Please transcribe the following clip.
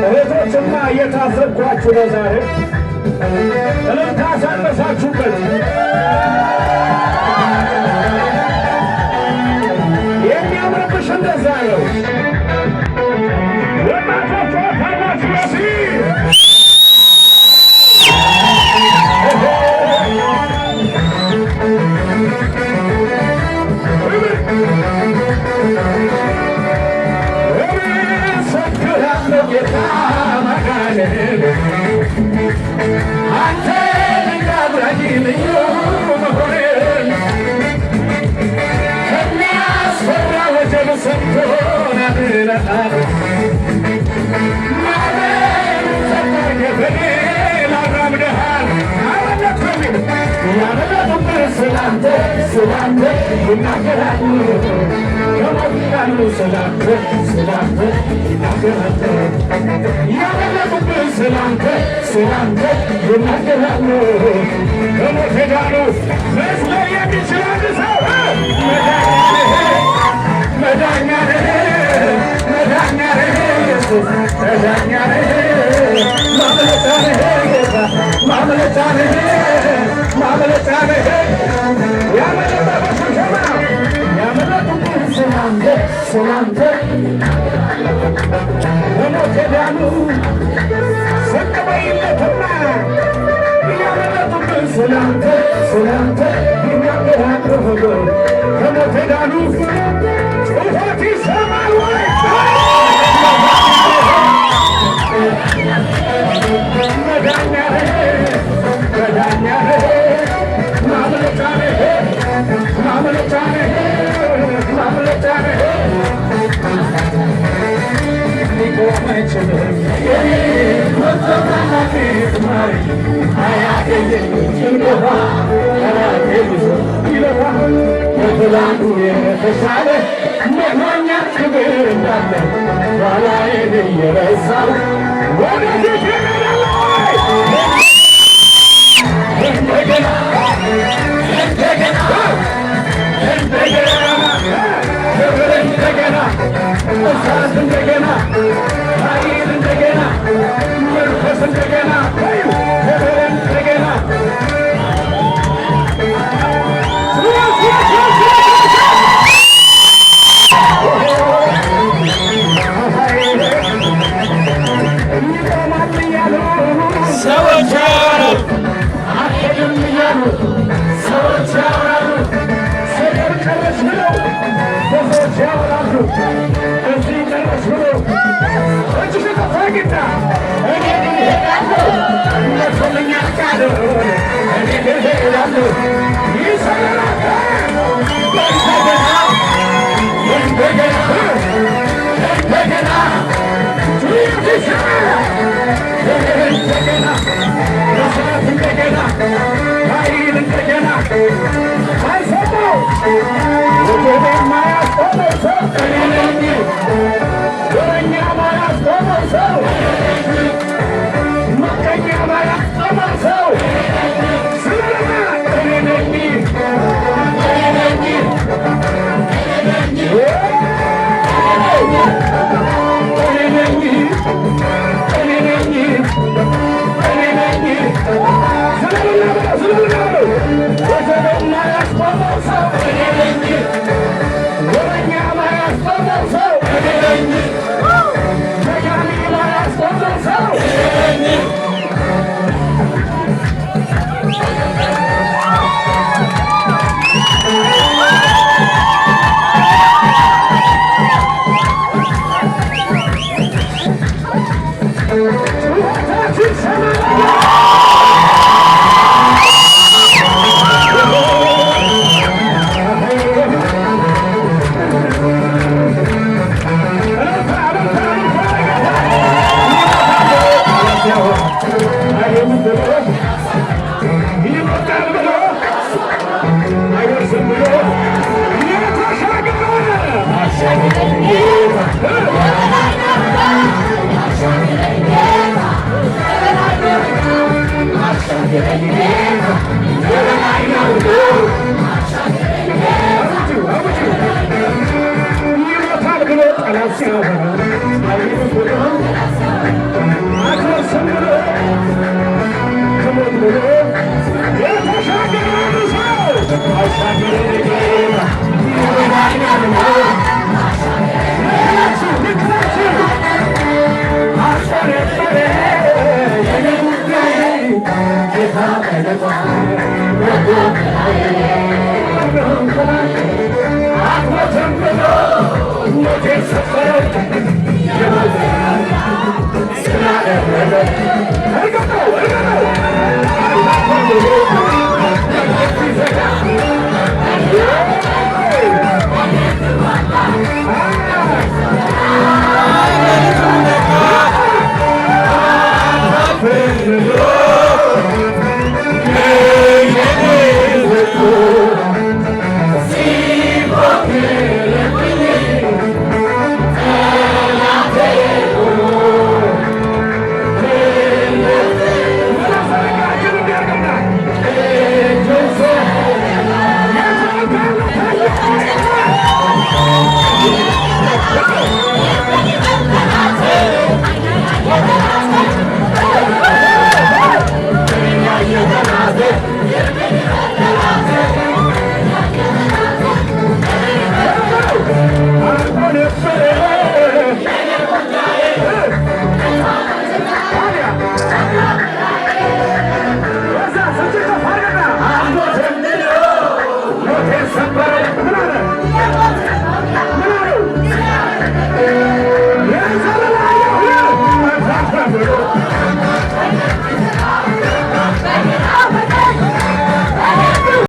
እህቶችና እየታዘብኳችሁ ነው ዛሬ እልልታ ሳነሳችሁበት የሚያምርብሽ እንደዛ ነው። ወጣቶች ወታላችሁ አንተ ልዩ መሆንን ከሚያስፈራ ወጀብ ሰጥቶን አድነናል። ማመን ሰጠኝ ላራምደሃል አመነት በሚል ያመለጡብህ ስላንተ ይናገራሉ ከሞት ያሉ ስላንተ ይናገራሉ ያመለጡብህ ስላንተ ይናገራሉ ከሞት ዳኑ መስለኝ የሚችል ሰው መዳኛ ነህ ኢየሱስ መዳኛ ነህ ማምለጫ ነህ ጌታ ማምለጫ ነህ ያመለጠበት ሸማ ያመለጡብህ ስላንተ ከሞት ዳኑ ዝቅ በይለትና ያመለጡብህ ስላንተ ይናገራሉ ከሞት ዳኑ ጩኸት ይሰማል ወይ መዳኛ የተሻለ መሆኛ ክብር እንዳለ ኋላዬን እየረሳሁ ወደፊት እንደገና ክብር እንደገና እሳት እንደገና ኃይል እንደገና መንፈስ እንደገና ክብር እንደገና ሰዎች ያወራሉ አትሄድም እያሉ ሰዎች ያወራሉ ሰፈር ጨረስ ብለው ብዙዎች ያወራሉ እዚህ ጨረስ ብለው እጅግ ተፈግታ እኔ ግን እሄዳለሁ መቶልኛል ቃል እኔ ግን እሄዳለሁ ይሰራል እንደገና እንደገና ኃይል እንደገና አይሰጠው ወደ ማያስቆመው ሰው እኔ ነኝ ወረኛ ማያስቆመው ሰው መቀኛ ማያስቆመው ሰው ስለማ እኔ ነኝ ጠላት ሲያበራ